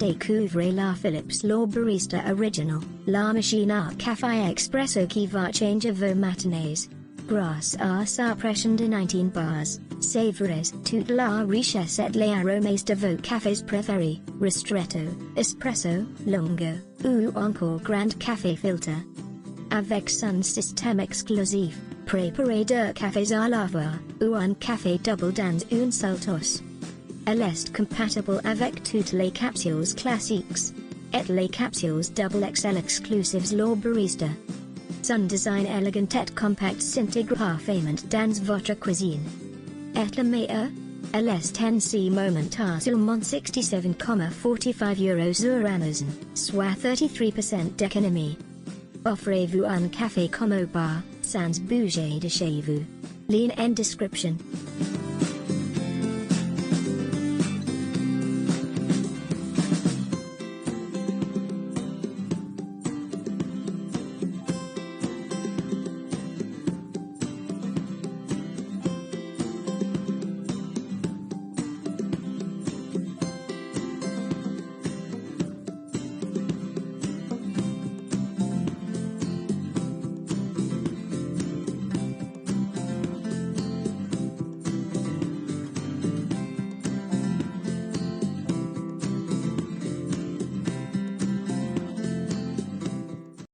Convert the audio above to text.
Découvrez la Philips L'Or Barista Original, la machine à café expresso qui va changer vos matinées. Grâce à sa pression de 19 bars, savourez toute la richesse et les aromes de vos cafés préférés, ristretto, espresso, lungo, ou encore grand café filter. Avec son système exclusif, préparez deux cafés à la fois, ou un café double dans une seule tasse. Elle est compatible avec toutes les capsules classiques et les capsules double XL exclusives L'Or Barista. Son design élégant et compact s'intègre parfaitement dans votre cuisine. Et la meilleure? Elle est en ce moment à seulement 67,45 € sur Amazon, soit 33% d'économie. Offrez-vous un café comme au bar, sans bouger de chez vous. Lien en description.